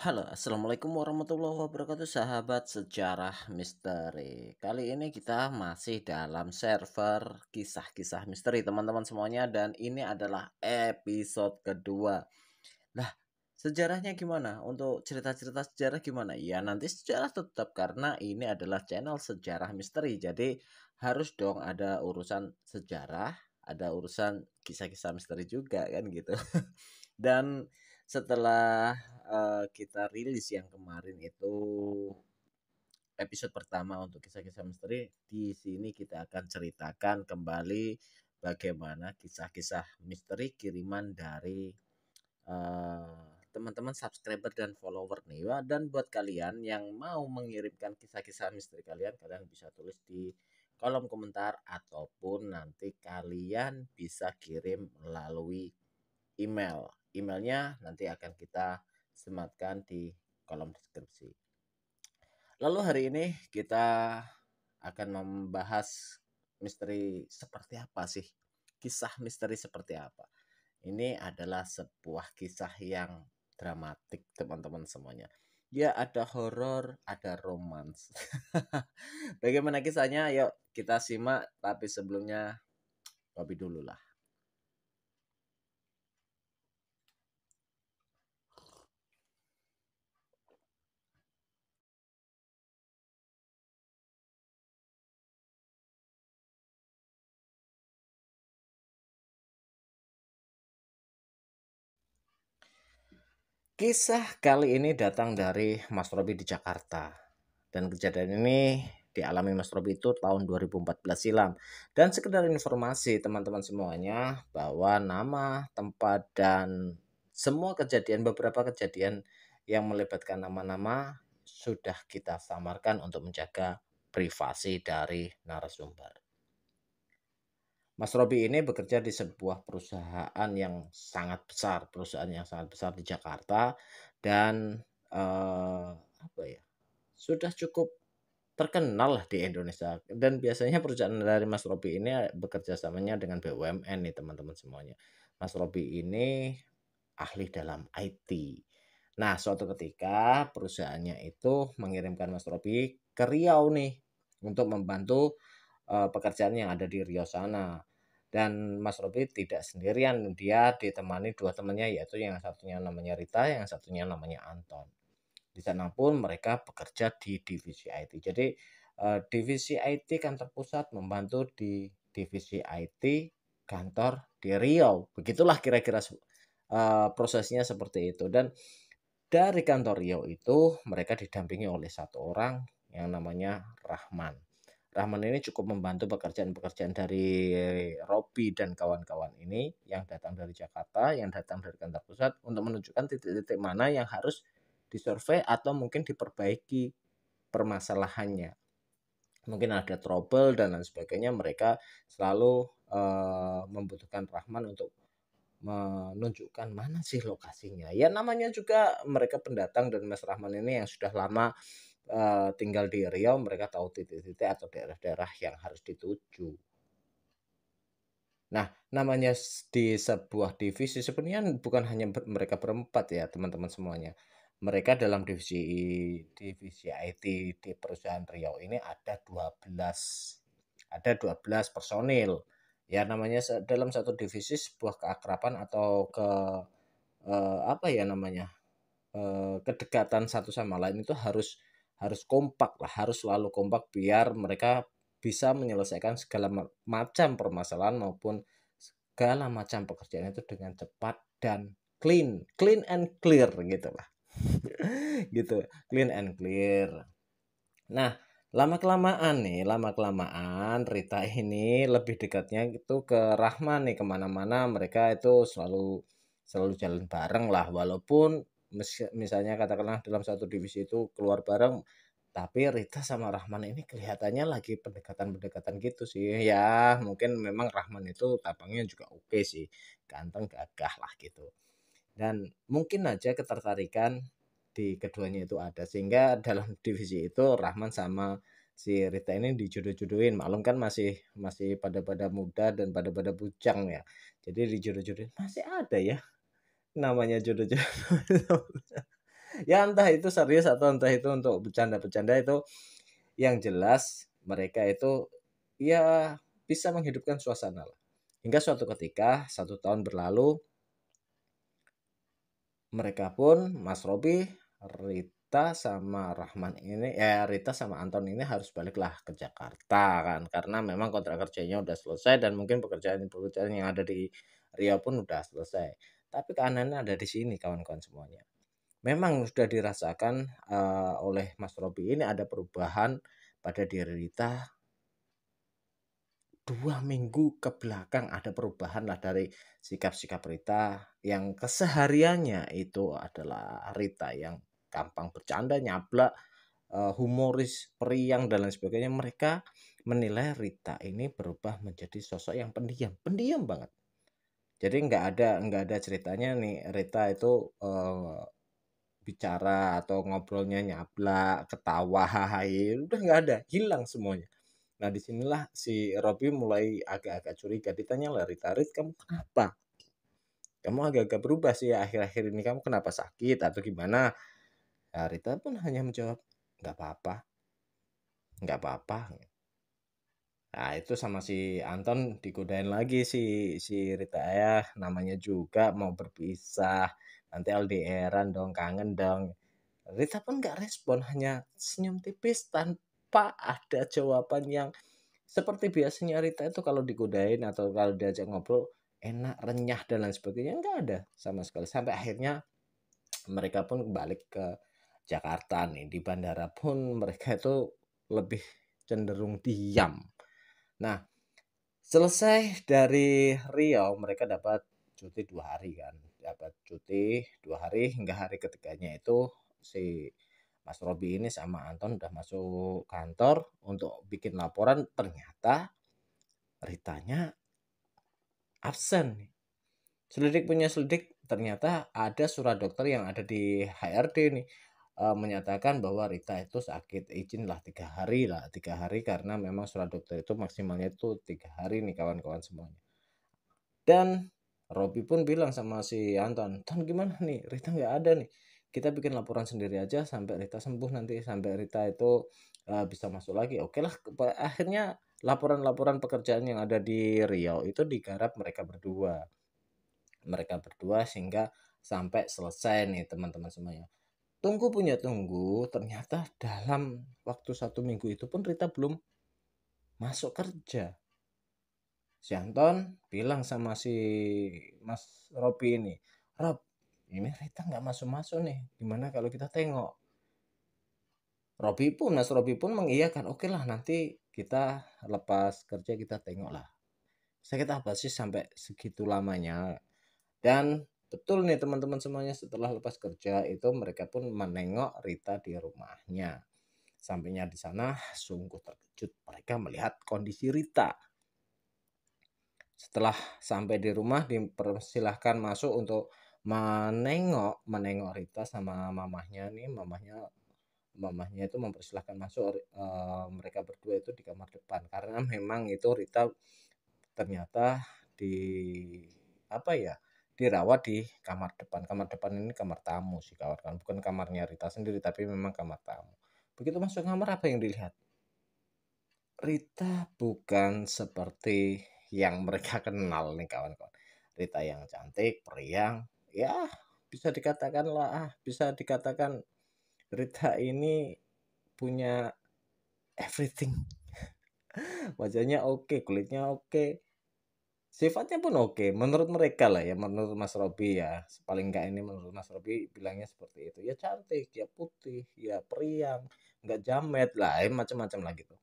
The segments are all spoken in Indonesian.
Halo, assalamualaikum warahmatullahi wabarakatuh, sahabat sejarah misteri. Kali ini kita masih dalam server kisah-kisah misteri, teman-teman semuanya, dan ini adalah episode kedua. Nah, sejarahnya gimana? Untuk cerita-cerita sejarah gimana? Ya, nanti sejarah tetap karena ini adalah channel sejarah misteri. Jadi harus dong ada urusan sejarah, ada urusan kisah-kisah misteri juga kan gitu. Dan setelah kita rilis yang kemarin itu episode pertama untuk kisah-kisah misteri, di sini kita akan ceritakan kembali bagaimana kisah-kisah misteri kiriman dari teman-teman subscriber dan follower nih. Dan buat kalian yang mau mengirimkan kisah-kisah misteri kalian, kalian bisa tulis di kolom komentar ataupun nanti kalian bisa kirim melalui email. Emailnya nanti akan kita sematkan di kolom deskripsi. Lalu hari ini kita akan membahas misteri seperti apa sih? Kisah misteri seperti apa? Ini adalah sebuah kisah yang dramatik, teman-teman semuanya. Ya, ada horor, ada romans. Bagaimana kisahnya? Yuk kita simak, tapi sebelumnya kopi dulu lah. Kisah kali ini datang dari Mas Robi di Jakarta. Dan kejadian ini dialami Mas Robi itu tahun 2014 silam. Dan sekedar informasi teman-teman semuanya bahwa nama, tempat, dan semua kejadian, beberapa kejadian yang melibatkan nama-nama sudah kita samarkan untuk menjaga privasi dari narasumber. Mas Robi ini bekerja di sebuah perusahaan yang sangat besar, di Jakarta, dan apa ya, sudah cukup terkenal lah di Indonesia. Dan biasanya perusahaan dari Mas Robi ini bekerja samanya dengan BUMN nih teman-teman semuanya. Mas Robi ini ahli dalam IT. Nah, suatu ketika perusahaannya itu mengirimkan Mas Robi ke Riau nih untuk membantu pekerjaan yang ada di Riau sana. Dan Mas Robi tidak sendirian, dia ditemani dua temannya, yaitu yang satunya namanya Rita, yang satunya namanya Anton. Di sana pun mereka bekerja di divisi IT. Jadi divisi IT kantor pusat membantu di divisi IT kantor di Riau. Begitulah kira-kira prosesnya seperti itu. Dan dari kantor Riau itu mereka didampingi oleh satu orang yang namanya Rahman. Rahman ini cukup membantu pekerjaan-pekerjaan dari Robi dan kawan-kawan ini yang datang dari Jakarta, yang datang dari kantor pusat untuk menunjukkan titik-titik mana yang harus disurvei atau mungkin diperbaiki permasalahannya. Mungkin ada trouble dan lain sebagainya, mereka selalu membutuhkan Rahman untuk menunjukkan mana sih lokasinya. Ya namanya juga mereka pendatang, dan Mas Rahman ini yang sudah lama tinggal di Riau, mereka tahu titik-titik atau daerah-daerah yang harus dituju. Nah, namanya di sebuah divisi sebenarnya bukan hanya mereka berempat ya, teman-teman semuanya. Mereka dalam divisi IT di perusahaan Riau ini ada 12 personil. Ya namanya dalam satu divisi sebuah keakraban atau apa ya namanya? Kedekatan satu sama lain itu harus harus kompak lah, harus selalu kompak biar mereka bisa menyelesaikan segala macam permasalahan maupun segala macam pekerjaan itu dengan cepat dan clean and clear gitu lah. Gitu, clean and clear. Nah, lama kelamaan Rita ini lebih dekatnya itu ke Rahman nih, kemana-mana mereka itu selalu selalu jalan bareng lah, walaupun misalnya katakanlah dalam satu divisi itu keluar bareng, tapi Rita sama Rahman ini kelihatannya lagi pendekatan-pendekatan gitu sih. Ya, mungkin memang Rahman itu tampangnya juga oke sih, ganteng gagah lah gitu. Dan mungkin aja ketertarikan di keduanya itu ada, sehingga dalam divisi itu Rahman sama si Rita ini dijodoh-jodohin. Maklum kan masih masih pada-pada muda dan pada-pada bujang ya. Jadi dijodoh-jodohin. Masih ada ya namanya jodoh-jodoh. Ya entah itu serius atau entah itu untuk bercanda-bercanda itu, yang jelas mereka itu ya bisa menghidupkan suasana lah. Hingga suatu ketika 1 tahun berlalu, mereka pun Mas Robi, Rita sama Rahman ini Rita sama Anton ini harus baliklah ke Jakarta kan, karena memang kontrak kerjanya udah selesai dan mungkin pekerjaan-pekerjaan yang ada di Riau pun udah selesai. Tapi keanehannya ada di sini kawan-kawan semuanya. Memang sudah dirasakan, oleh Mas Robi ini ada perubahan pada diri Rita 2 minggu ke belakang, ada perubahan lah dari sikap-sikap Rita yang kesehariannya itu adalah Rita yang gampang bercanda, nyablak, humoris, periang dan lain sebagainya. Mereka menilai Rita ini berubah menjadi sosok yang pendiam, pendiam banget. Jadi nggak ada ceritanya nih Rita itu, bicara atau ngobrolnya nyablak, ketawa, hahaha, udah nggak ada, hilang semuanya. Nah, disinilah si Robby mulai agak-agak curiga, ditanya lah Rita, "Rit, kamu kenapa? Kamu agak-agak berubah sih akhir-akhir ini, kamu kenapa sakit atau gimana?" Nah, Rita pun hanya menjawab, "Nggak apa-apa, nggak apa-apa." Nah, itu sama si Anton digodain lagi si Rita, ya namanya juga mau berpisah, nanti LDRan dong, kangen dong. Rita pun nggak respon, hanya senyum tipis tanpa ada jawaban yang seperti biasanya Rita itu kalau digodain atau kalau diajak ngobrol enak, renyah dan lain sebagainya, nggak ada sama sekali. Sampai akhirnya mereka pun balik ke Jakarta nih. Di bandara pun mereka itu lebih cenderung diam. Nah, selesai dari Riau, mereka dapat cuti 2 hari kan. Dapat cuti 2 hari hingga hari ketiganya itu si Mas Robi ini sama Anton udah masuk kantor untuk bikin laporan. Ternyata Ritanya absen. Selidik punya selidik, ternyata ada surat dokter yang ada di HRD nih, menyatakan bahwa Rita itu sakit, izin lah 3 hari lah, 3 hari karena memang surat dokter itu maksimalnya itu 3 hari nih kawan-kawan semuanya. Dan Robi pun bilang sama si Anton, "Ton gimana nih? Rita nggak ada nih. Kita bikin laporan sendiri aja sampai Rita sembuh nanti, sampai Rita itu bisa masuk lagi." Oke lah, akhirnya laporan-laporan pekerjaan yang ada di Riau itu digarap mereka berdua. Mereka berdua sehingga sampai selesai nih teman-teman semuanya. Tunggu punya tunggu, ternyata dalam waktu 1 minggu itu pun Rita belum masuk kerja. Si Anton bilang sama si Mas Robi ini, "Rob, ini Rita nggak masuk-masuk nih. Gimana kalau kita tengok?" Mas Robi pun mengiyakan, "Oke lah nanti kita lepas kerja kita tengok lah." Sakit apa sih sampai segitu lamanya? Dan betul nih teman-teman semuanya, setelah lepas kerja itu mereka pun menengok Rita di rumahnya. Sampainya di sana sungguh terkejut mereka melihat kondisi Rita. Setelah sampai di rumah dipersilahkan masuk untuk menengok Rita sama mamahnya nih, mamahnya itu mempersilahkan masuk, mereka berdua itu di kamar depan karena memang itu Rita ternyata di apa ya, dirawat di kamar depan. Kamar depan ini kamar tamu sih kawan-kawan, bukan kamarnya Rita sendiri tapi memang kamar tamu. Begitu masuk kamar apa yang dilihat? Rita bukan seperti yang mereka kenal nih kawan-kawan. Rita yang cantik, periang, ya bisa dikatakan lah, bisa dikatakan Rita ini punya everything. Wajahnya oke, kulitnya oke, sifatnya pun oke, menurut mereka lah ya, menurut Mas Robi ya. Paling enggak ini menurut Mas Robi bilangnya seperti itu. Ya cantik, ya putih, ya periang, nggak jamet lah, macam-macam lah gitu.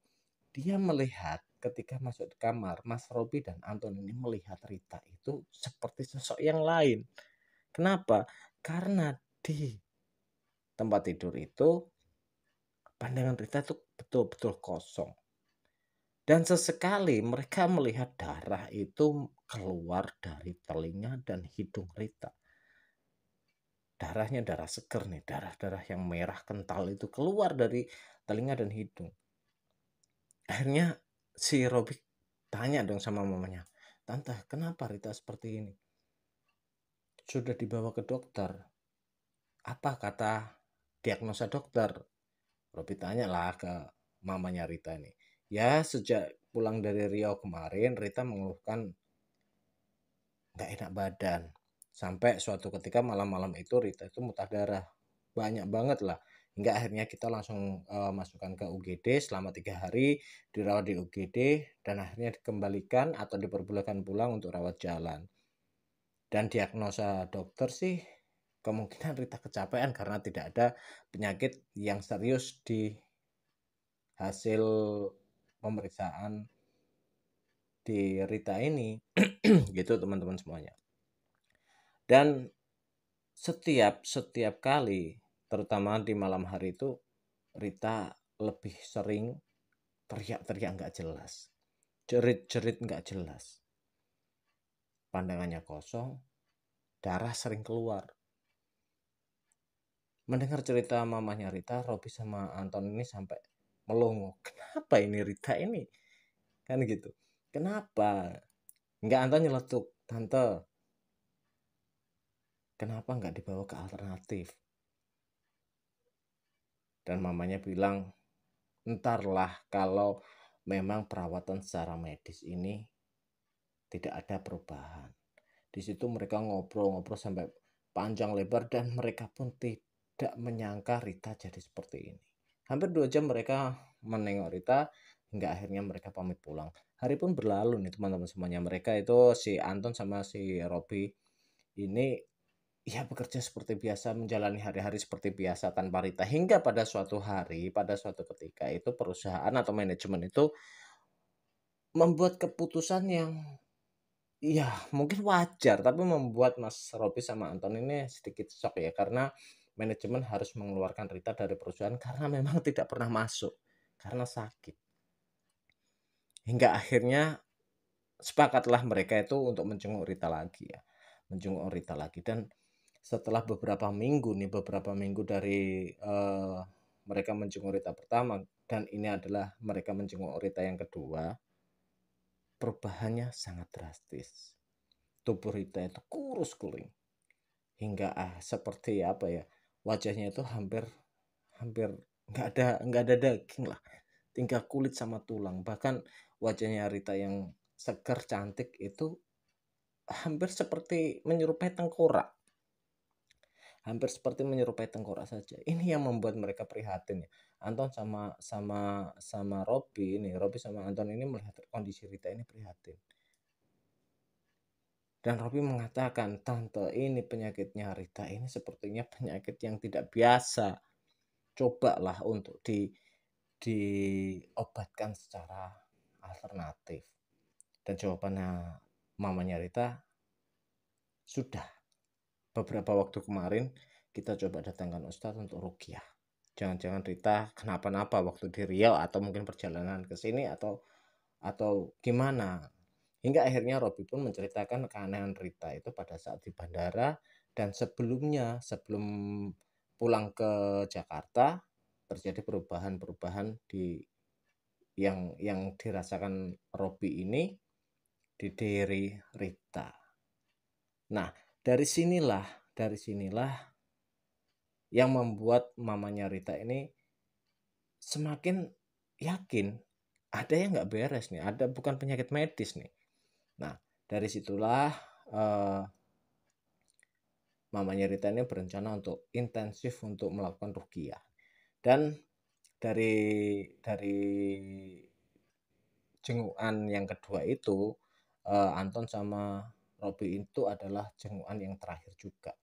Dia melihat ketika masuk ke kamar, Mas Robi dan Anton ini melihat Rita itu seperti sosok yang lain. Kenapa? Karena di tempat tidur itu pandangan Rita itu betul-betul kosong. Dan sesekali mereka melihat darah itu keluar dari telinga dan hidung Rita. Darahnya darah seger nih, darah-darah yang merah kental itu keluar dari telinga dan hidung. Akhirnya si Robi tanya dong sama mamanya, "Tante, kenapa Rita seperti ini? Sudah dibawa ke dokter? Apa kata diagnosa dokter. Robi tanya lah ke mamanya Rita ini. Ya sejak pulang dari Riau kemarin Rita mengeluhkan nggak enak badan. Sampai suatu ketika malam-malam itu Rita itu muntah darah. Banyak banget lah. Hingga akhirnya kita langsung masukkan ke UGD selama 3 hari, dirawat di UGD, dan akhirnya dikembalikan atau diperbolehkan pulang untuk rawat jalan. Dan diagnosa dokter sih kemungkinan Rita kecapean karena tidak ada penyakit yang serius di hasil pemeriksaan di Rita ini. Gitu teman-teman semuanya. Dan setiap kali terutama di malam hari itu Rita lebih sering teriak-teriak nggak jelas, jerit-jerit nggak jelas, pandangannya kosong, darah sering keluar. Mendengar cerita mamanya Rita, Robi sama Anton ini sampai melongo. Kenapa ini Rita ini? Kan gitu. Kenapa? Enggak, Anton nyeletuk. Tante, kenapa nggak dibawa ke alternatif? Dan mamanya bilang, entarlah kalau memang perawatan secara medis ini tidak ada perubahan. Di situ mereka ngobrol-ngobrol sampai panjang lebar dan mereka pun tidak menyangka Rita jadi seperti ini. Hampir 2 jam mereka menengok Rita hingga akhirnya mereka pamit pulang. Hari pun berlalu nih teman-teman semuanya. Mereka itu si Anton sama si Robi ini ya bekerja seperti biasa, menjalani hari-hari seperti biasa tanpa Rita. Hingga pada suatu hari, pada suatu ketika itu perusahaan atau manajemen itu membuat keputusan yang iya, mungkin wajar, tapi membuat Mas Robi sama Anton ini sedikit shock ya, karena manajemen harus mengeluarkan Rita dari perusahaan karena memang tidak pernah masuk, karena sakit. Hingga akhirnya sepakatlah mereka itu untuk menjenguk Rita lagi ya, menjenguk Rita lagi. Dan setelah beberapa minggu dari mereka menjenguk Rita pertama, dan ini adalah mereka menjenguk Rita yang kedua, perubahannya sangat drastis. Tubuh Rita itu kurus kering hingga seperti apa ya, wajahnya itu hampir hampir nggak ada daging lah, tinggal kulit sama tulang. Bahkan wajahnya Rita yang segar cantik itu hampir seperti menyerupai tengkorak, hampir seperti menyerupai tengkorak saja. Ini yang membuat mereka prihatin ya. Anton sama Robi sama Anton ini melihat kondisi Rita ini prihatin. Dan Robi mengatakan, tante, ini penyakitnya Rita ini sepertinya penyakit yang tidak biasa. Cobalah untuk diobatkan secara alternatif. Dan jawabannya mamanya Rita, sudah. Beberapa waktu kemarin kita coba datangkan Ustadz untuk ruqyah. Jangan-jangan Rita kenapa-napa waktu di Riau atau mungkin perjalanan ke sini atau gimana. Hingga akhirnya Robi pun menceritakan keanehan Rita itu pada saat di bandara dan sebelum pulang ke Jakarta terjadi perubahan-perubahan yang dirasakan Robi ini di diri Rita. Nah, dari sinilah yang membuat mamanya Rita ini semakin yakin ada yang nggak beres nih, ada bukan penyakit medis nih. Nah, dari situlah mamanya Rita ini berencana untuk intensif untuk melakukan ruqyah. Dan dari jengukan yang kedua itu Anton sama Robi itu adalah jengukan yang terakhir juga.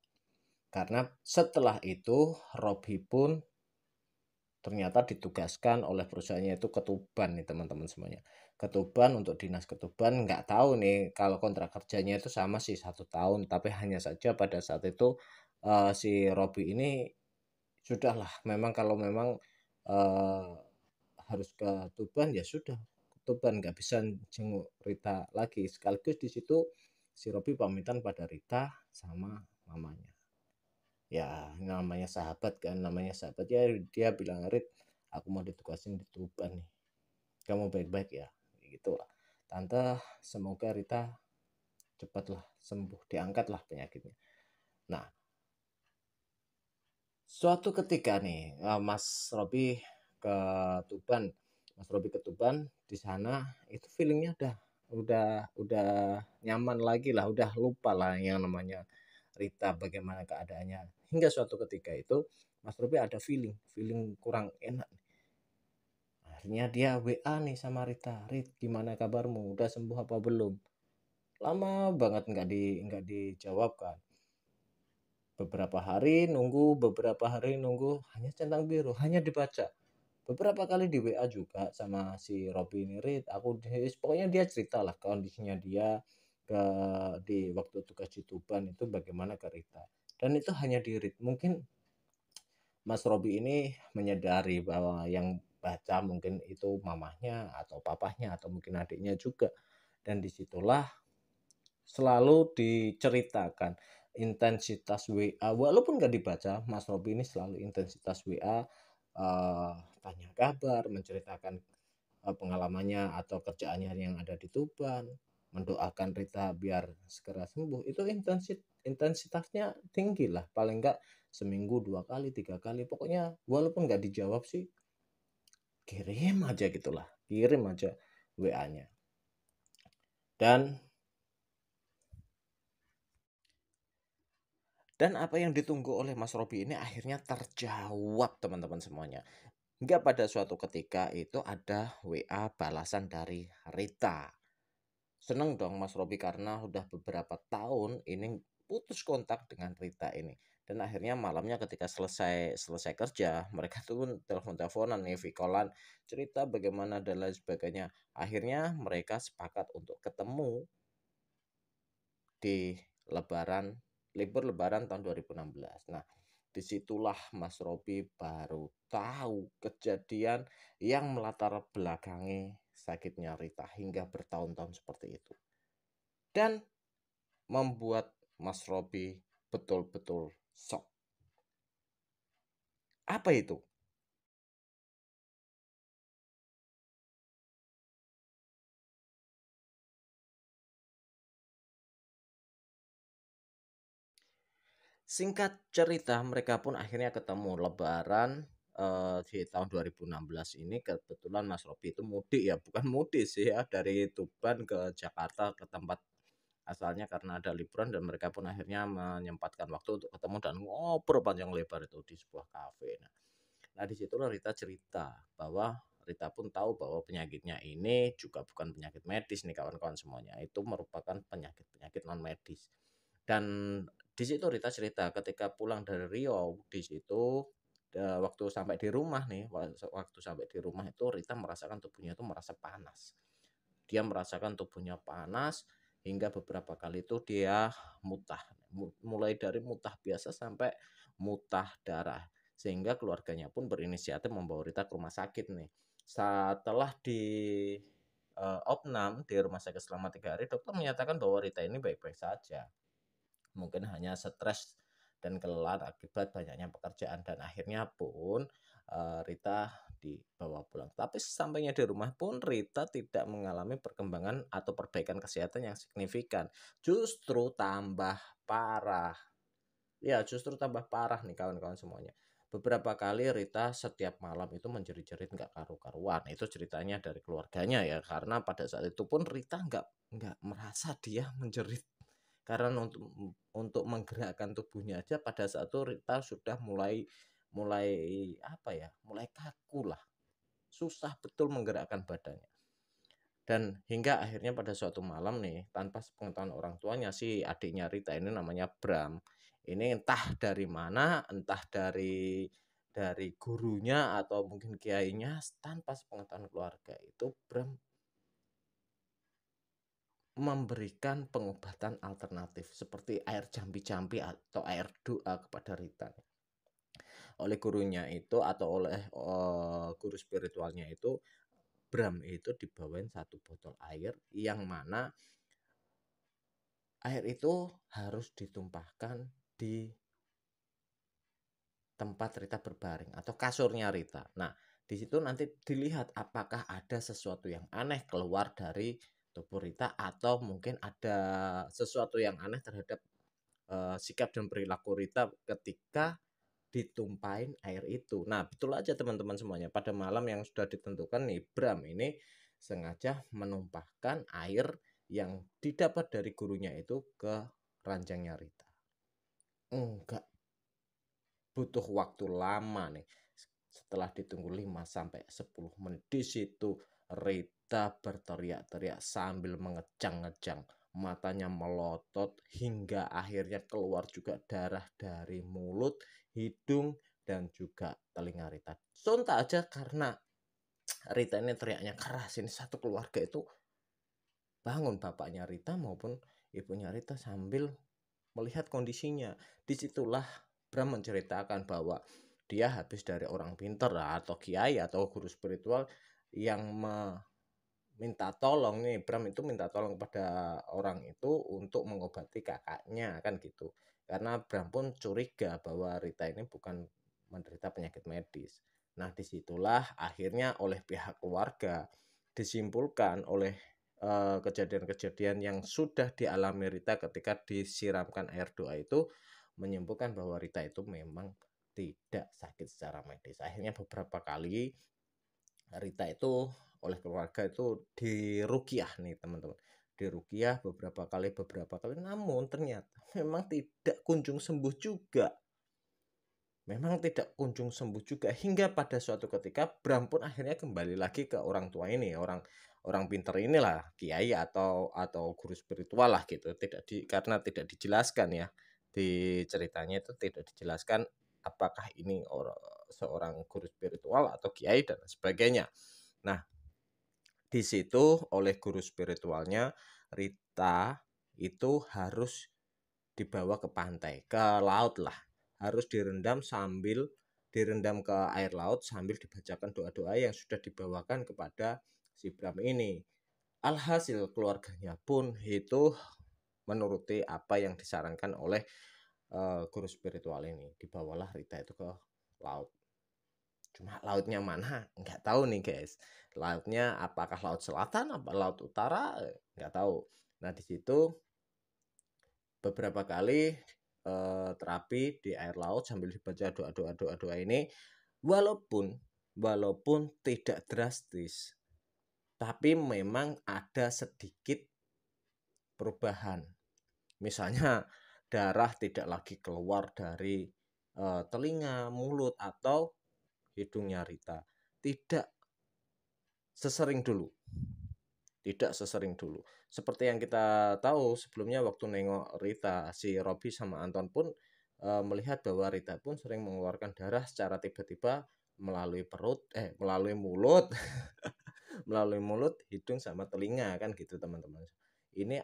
Karena setelah itu Robi pun ternyata ditugaskan oleh perusahaannya itu ke Tuban nih teman-teman semuanya. Ke Tuban untuk dinas ke Tuban, nggak tahu nih kalau kontrak kerjanya itu sama sih 1 tahun, tapi hanya saja pada saat itu si Robi ini sudahlah, memang kalau memang uh, harus ke Tuban ya sudah ke Tuban, nggak bisa jenguk Rita lagi. Sekaligus di situ si Robi pamitan pada Rita sama mamanya. Ya namanya sahabat kan, namanya sahabat ya, dia bilang, Rit, aku mau ditugasin di Tuban nih, kamu baik-baik ya, gitu lah tante, semoga Rita cepatlah sembuh, diangkatlah penyakitnya. Nah, Suatu ketika nih, Mas Robi ke Tuban Mas Robi ke Tuban, di sana itu feelingnya udah nyaman lagi lah, udah lupa lah yang namanya Rita bagaimana keadaannya. Hingga suatu ketika itu Mas Robi ada feeling feeling kurang enak. Akhirnya dia WA nih sama Rita, "Rit, gimana kabarmu? Udah sembuh apa belum?" Lama banget nggak dijawab kan. Beberapa hari nunggu, hanya centang biru, hanya dibaca. Beberapa kali di WA juga sama si Robby ini, "Rit, pokoknya dia cerita lah kondisinya dia ke di waktu tugas di Tuban itu bagaimana ke Rita." Dan itu hanya di Rit. Mungkin Mas Robby ini menyadari bahwa yang baca mungkin itu mamahnya atau papahnya atau mungkin adiknya juga. Dan disitulah selalu diceritakan intensitas WA, walaupun nggak dibaca, Mas Robby ini selalu intensitas WA, tanya kabar, menceritakan pengalamannya atau kerjaannya yang ada di Tuban, mendoakan Rita biar segera sembuh. Itu intensitasnya tinggi lah, paling nggak seminggu 2 kali 3 kali, pokoknya walaupun nggak dijawab sih kirim aja gitulah, kirim aja WA-nya. Dan apa yang ditunggu oleh Mas Robby ini akhirnya terjawab teman-teman semuanya. Hingga pada suatu ketika itu ada WA balasan dari Rita. Seneng dong Mas Robby karena udah beberapa tahun ini putus kontak dengan Rita ini. Dan akhirnya malamnya ketika selesai kerja, mereka tuh telepon-teleponan nih, vikolan, cerita bagaimana dan lain sebagainya. Akhirnya mereka sepakat untuk ketemu di lebaran libur lebaran tahun 2016. Nah, disitulah Mas Robby baru tahu kejadian yang melatar belakangi sakitnya Rita hingga bertahun-tahun seperti itu. Dan membuat Mas Robby betul-betul shock. Apa itu? Singkat cerita, mereka pun akhirnya ketemu lebaran di tahun 2016 ini. Kebetulan Mas Robby itu mudik ya, bukan mudik sih ya, dari Tuban ke Jakarta ke tempat asalnya karena ada liburan, dan mereka pun akhirnya menyempatkan waktu untuk ketemu dan ngobrol panjang lebar itu di sebuah kafe. Nah, di situlah Rita cerita bahwa Rita pun tahu bahwa penyakitnya ini juga bukan penyakit medis nih kawan-kawan semuanya. Itu merupakan penyakit-penyakit non medis. Dan di situ Rita cerita ketika pulang dari Riau, di situ waktu sampai di rumah nih, waktu sampai di rumah itu Rita merasakan tubuhnya itu merasa panas. Dia merasakan tubuhnya panas hingga beberapa kali itu dia mutah. Mulai dari mutah biasa sampai mutah darah. Sehingga keluarganya pun berinisiatif membawa Rita ke rumah sakit nih. Setelah di opnam di rumah sakit selama 3 hari, dokter menyatakan bahwa Rita ini baik-baik saja. Mungkin hanya stres dan kelelahan akibat banyaknya pekerjaan, dan akhirnya pun Rita dibawa pulang. Tapi sesampainya di rumah pun Rita tidak mengalami perkembangan atau perbaikan kesehatan yang signifikan. Justru tambah parah. Ya, justru tambah parah nih kawan-kawan semuanya. Beberapa kali Rita setiap malam itu menjerit-jerit nggak karu-karuan. Itu ceritanya dari keluarganya ya, karena pada saat itu pun Rita nggak merasa dia menjerit, karena untuk menggerakkan tubuhnya aja pada saat itu Rita sudah mulai mulai apa ya, mulai kaku lah, susah betul menggerakkan badannya. Dan hingga akhirnya pada suatu malam nih, tanpa sepengetahuan orang tuanya, si adiknya Rita ini namanya Bram, ini entah dari mana, entah dari gurunya atau mungkin kiainya, tanpa sepengetahuan keluarga itu Bram memberikan pengobatan alternatif seperti air jampi-jampi atau air doa kepada Rita. Oleh gurunya itu atau oleh guru spiritualnya itu, Bram itu dibawain satu botol air yang mana air itu harus ditumpahkan di tempat Rita berbaring atau kasurnya Rita. Nah, di situ nanti dilihat apakah ada sesuatu yang aneh keluar dari tubuh Rita atau mungkin ada sesuatu yang aneh terhadap sikap dan perilaku Rita ketika ditumpahin air itu. Nah, betul aja teman-teman semuanya. Pada malam yang sudah ditentukan nih, Bram ini sengaja menumpahkan air yang didapat dari gurunya itu ke ranjangnya Rita. Enggak butuh waktu lama nih. Setelah ditunggu 5 sampai 10 menit di situ Rita berteriak-teriak sambil mengejang-ngejang, matanya melotot hingga akhirnya keluar juga darah dari mulut, hidung dan juga telinga Rita. Sontak aja karena Rita ini teriaknya keras, ini satu keluarga itu bangun, bapaknya Rita maupun ibunya Rita sambil melihat kondisinya. Disitulah Bram menceritakan bahwa dia habis dari orang pintar atau kiai atau guru spiritual yang minta tolong nih. Bram itu minta tolong kepada orang itu untuk mengobati kakaknya kan gitu, karena Bram pun curiga bahwa Rita ini bukan menderita penyakit medis. Nah, disitulah akhirnya oleh pihak keluarga disimpulkan oleh kejadian-kejadian yang sudah dialami Rita ketika disiramkan air doa itu, menyimpulkan bahwa Rita itu memang tidak sakit secara medis. Akhirnya beberapa kali Rita itu oleh keluarga itu diruqyah nih teman-teman, diruqyah beberapa kali, namun ternyata memang tidak kunjung sembuh juga. Memang tidak kunjung sembuh juga hingga pada suatu ketika Bram pun akhirnya kembali lagi ke orang tua ini, orang orang pintar inilah, kiai atau guru spiritual lah gitu. Karena tidak dijelaskan ya di ceritanya, itu tidak dijelaskan apakah ini seorang guru spiritual atau kiai dan sebagainya. Nah, di situ oleh guru spiritualnya Rita itu harus dibawa ke pantai, ke laut lah. Harus direndam ke air laut sambil dibacakan doa-doa yang sudah dibawakan kepada si Bram ini. Alhasil keluarganya pun itu menuruti apa yang disarankan oleh guru spiritual ini. Dibawalah Rita itu ke laut. Cuma lautnya mana? Nggak tahu nih guys. Lautnya apakah laut selatan, apa laut utara? Nggak tahu. Nah, di situ beberapa kali terapi di air laut sambil dibaca doa-doa ini, walaupun tidak drastis, tapi memang ada sedikit perubahan. Misalnya darah tidak lagi keluar dari telinga, mulut atau hidungnya Rita. Tidak sesering dulu. Tidak sesering dulu. Seperti yang kita tahu sebelumnya waktu nengok Rita, si Robby sama Anton pun melihat bahwa Rita pun sering mengeluarkan darah secara tiba-tiba melalui melalui mulut, melalui mulut, hidung sama telinga kan gitu teman-teman. Ini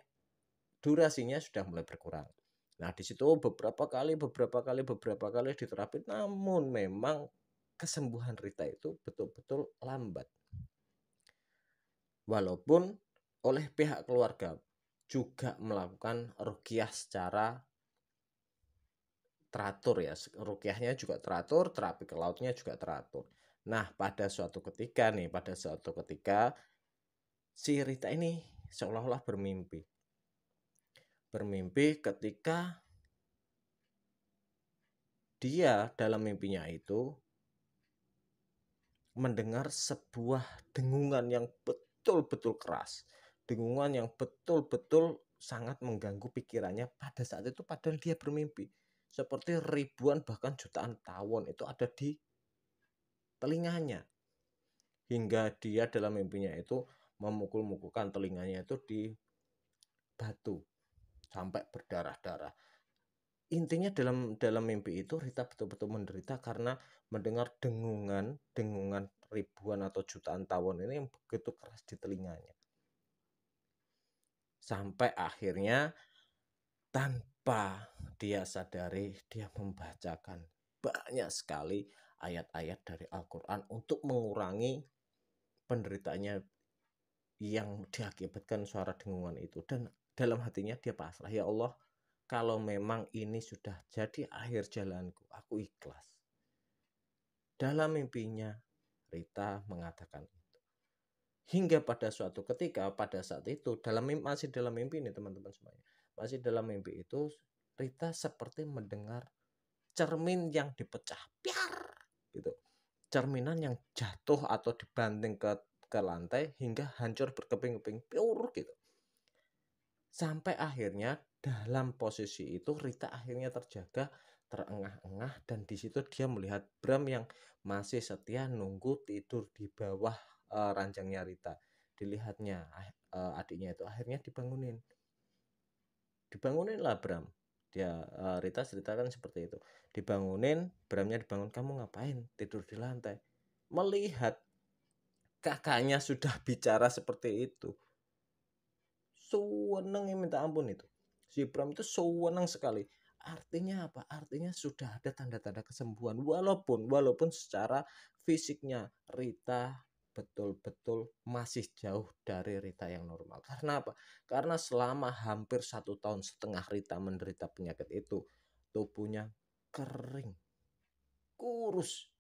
durasinya sudah mulai berkurang. Nah, di situ beberapa kali diterapi, namun memang kesembuhan Rita itu betul-betul lambat. Walaupun oleh pihak keluarga juga melakukan ruqyah secara teratur ya. Ruqyahnya juga teratur, terapi ke lautnya juga teratur. Nah, pada suatu ketika si Rita ini seolah-olah bermimpi. Bermimpi ketika dia dalam mimpinya itu mendengar sebuah dengungan yang betul-betul keras. Dengungan yang betul-betul sangat mengganggu pikirannya pada saat itu padahal dia bermimpi. Seperti ribuan bahkan jutaan tawon itu ada di telinganya. Hingga dia dalam mimpinya itu memukul-mukulkan telinganya itu di batu sampai berdarah-darah. Intinya dalam mimpi itu Rita betul-betul menderita karena mendengar dengungan ribuan atau jutaan tawon ini yang begitu keras di telinganya. Sampai akhirnya tanpa dia sadari dia membacakan banyak sekali ayat-ayat dari Al-Quran untuk mengurangi penderitaannya yang diakibatkan suara dengungan itu. Dan dalam hatinya dia pasrah, ya Allah, kalau memang ini sudah jadi akhir jalanku, aku ikhlas. Dalam mimpinya Rita mengatakan itu. Hingga pada suatu ketika, pada saat itu masih dalam mimpi ini teman-teman semuanya. Masih dalam mimpi itu Rita seperti mendengar cermin yang dipecah, piar gitu. Cerminan yang jatuh atau dibanting ke lantai hingga hancur berkeping-keping, piur gitu. Sampai akhirnya dalam posisi itu Rita akhirnya terjaga, terengah-engah, dan di situ dia melihat Bram yang masih setia nunggu tidur di bawah ranjangnya Rita. Dilihatnya adiknya itu akhirnya dibangunin. Dibangunin lah Bram. Rita ceritakan seperti itu. Dibangunin, Bramnya dibangun, "Kamu ngapain tidur di lantai?" Melihat kakaknya sudah bicara seperti itu, suweneng minta ampun itu. Si Bram itu suweneng sekali. Artinya apa? Artinya sudah ada tanda-tanda kesembuhan. Walaupun secara fisiknya Rita betul-betul masih jauh dari Rita yang normal. Karena apa? Karena selama hampir 1,5 tahun Rita menderita penyakit itu, tubuhnya kering, kurus.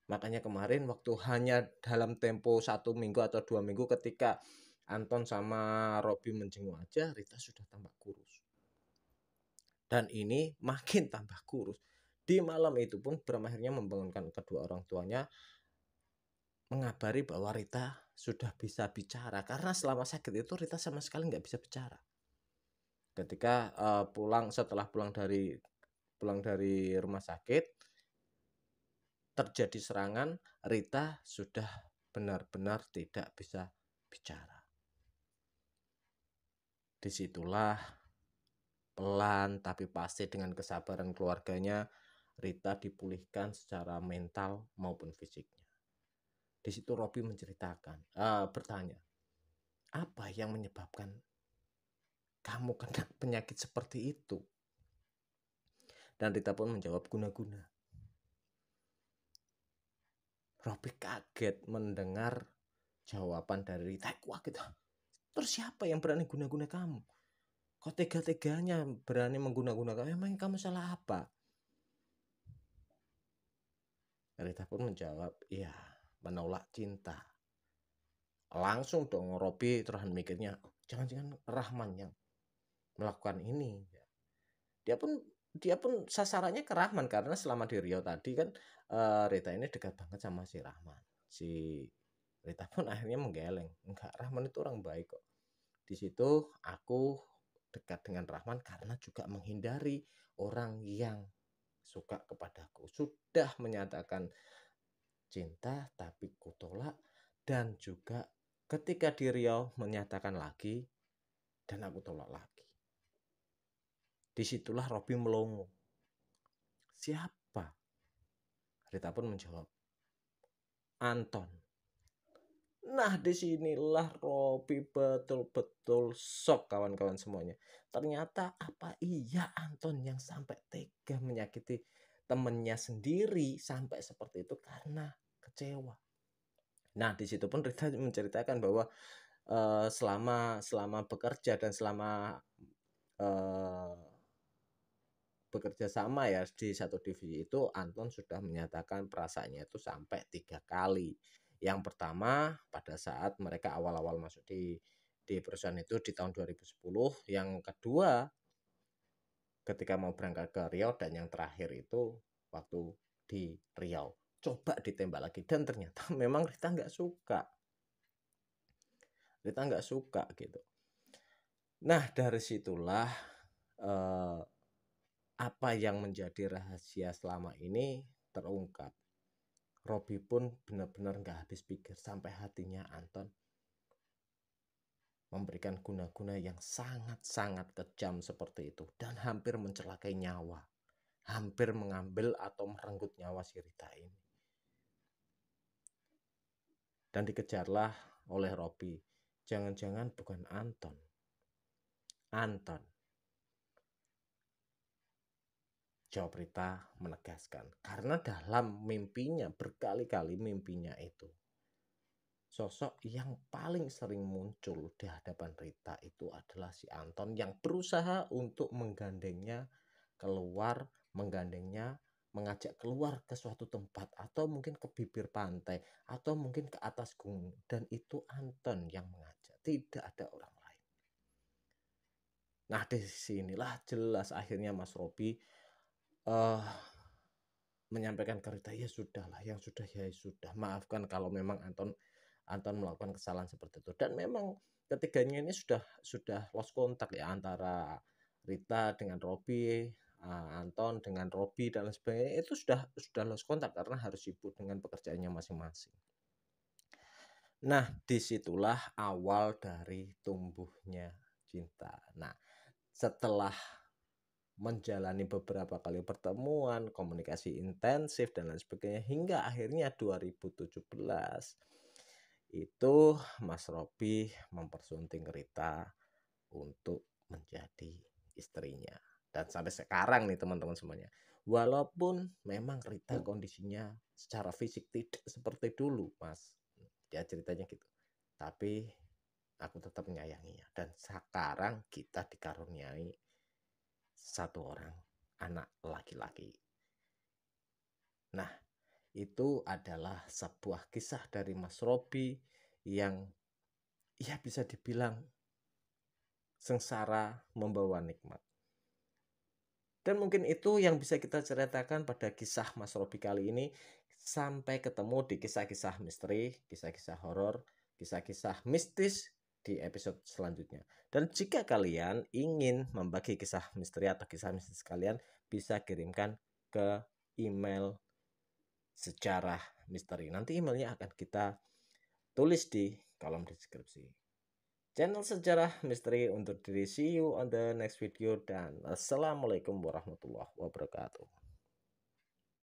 Makanya kemarin waktu hanya dalam tempo 1 minggu atau 2 minggu ketika Anton sama Robby menjenguk aja, Rita sudah tambah kurus. Dan ini makin tambah kurus. Di malam itu pun Bram akhirnya membangunkan kedua orang tuanya, mengabari bahwa Rita sudah bisa bicara. Karena selama sakit itu Rita sama sekali nggak bisa bicara. Ketika setelah pulang dari rumah sakit, terjadi serangan, Rita sudah benar-benar tidak bisa bicara. Disitulah pelan tapi pasti dengan kesabaran keluarganya, Rita dipulihkan secara mental maupun fisiknya. Di situ Robby bertanya, apa yang menyebabkan kamu kena penyakit seperti itu? Dan Rita pun menjawab, guna-guna. Robby kaget mendengar jawaban dari Rita. Wah gitu. Terus siapa yang berani guna-guna kamu? Kok tega-teganya berani mengguna-guna kamu? Emang kamu salah apa? Rita pun menjawab, iya, menolak cinta. Langsung dong Robby terus mikirnya, jangan-jangan Rahman yang melakukan ini. Dia pun sasarannya ke Rahman karena selama di Riau tadi kan Rita ini dekat banget sama si Rahman. Si Rita pun akhirnya menggeleng, enggak, Rahman itu orang baik kok. Di situ aku dekat dengan Rahman karena juga menghindari orang yang suka kepadaku. Sudah menyatakan cinta tapi kutolak, dan juga ketika di Riau menyatakan lagi dan aku tolak lagi. Disitulah Robby melongo. Siapa? Rita pun menjawab, Anton. Nah, disinilah Robby betul-betul shock kawan-kawan semuanya. Ternyata apa iya Anton yang sampai tega menyakiti temennya sendiri sampai seperti itu karena kecewa. Nah, di situ pun Rita menceritakan bahwa selama bekerja dan selama uh, bekerja sama ya di satu divisi itu, Anton sudah menyatakan perasaannya itu sampai 3 kali. Yang pertama pada saat mereka awal-awal masuk di perusahaan itu di tahun 2010, yang kedua ketika mau berangkat ke Riau, dan yang terakhir itu waktu di Riau. Coba ditembak lagi dan ternyata memang Rita nggak suka. Rita nggak suka gitu. Nah, dari situlah apa yang menjadi rahasia selama ini terungkap. Robby pun benar-benar nggak habis pikir sampai hatinya Anton memberikan guna-guna yang sangat-sangat kejam seperti itu dan hampir mencelakai nyawa, hampir mengambil atau merenggut nyawa si Rita ini. Dan dikejarlah oleh Robby. Jangan-jangan bukan Anton. Jawab Rita menegaskan. Karena dalam mimpinya, berkali-kali mimpinya itu, sosok yang paling sering muncul di hadapan Rita itu adalah si Anton yang berusaha untuk menggandengnya keluar, mengajak keluar ke suatu tempat, atau mungkin ke bibir pantai, atau mungkin ke atas gunung. Dan itu Anton yang mengajak, tidak ada orang lain. Nah, di sinilah jelas akhirnya Mas Robi eh, menyampaikan ke Rita, ya sudahlah, yang sudah ya sudah, maafkan kalau memang Anton Anton melakukan kesalahan seperti itu. Dan memang ketiganya ini sudah lost kontak ya, antara Rita dengan Robi, Anton dengan Robi dan lain sebagainya, itu sudah lost kontak karena harus sibuk dengan pekerjaannya masing-masing. Nah, disitulah awal dari tumbuhnya cinta. Nah, setelah menjalani beberapa kali pertemuan, komunikasi intensif dan lain sebagainya, hingga akhirnya 2017 itu Mas Robi mempersunting Rita untuk menjadi istrinya. Dan sampai sekarang nih teman-teman semuanya, walaupun memang Rita kondisinya secara fisik tidak seperti dulu, Mas, dia ceritanya gitu, tapi aku tetap menyayanginya. Dan sekarang kita dikaruniai satu orang anak laki-laki. Nah, itu adalah sebuah kisah dari Mas Robi yang ya bisa dibilang sengsara membawa nikmat. Dan mungkin itu yang bisa kita ceritakan pada kisah Mas Robi kali ini. Sampai ketemu di kisah-kisah misteri, kisah-kisah horor, kisah-kisah mistis di episode selanjutnya. Dan jika kalian ingin membagi kisah misteri atau kisah mistis kalian, bisa kirimkan ke email sejarah misteri. Nanti emailnya akan kita tulis di kolom deskripsi. Channel Sejarah Misteri untuk diri. See you on the next video dan assalamualaikum warahmatullahi wabarakatuh.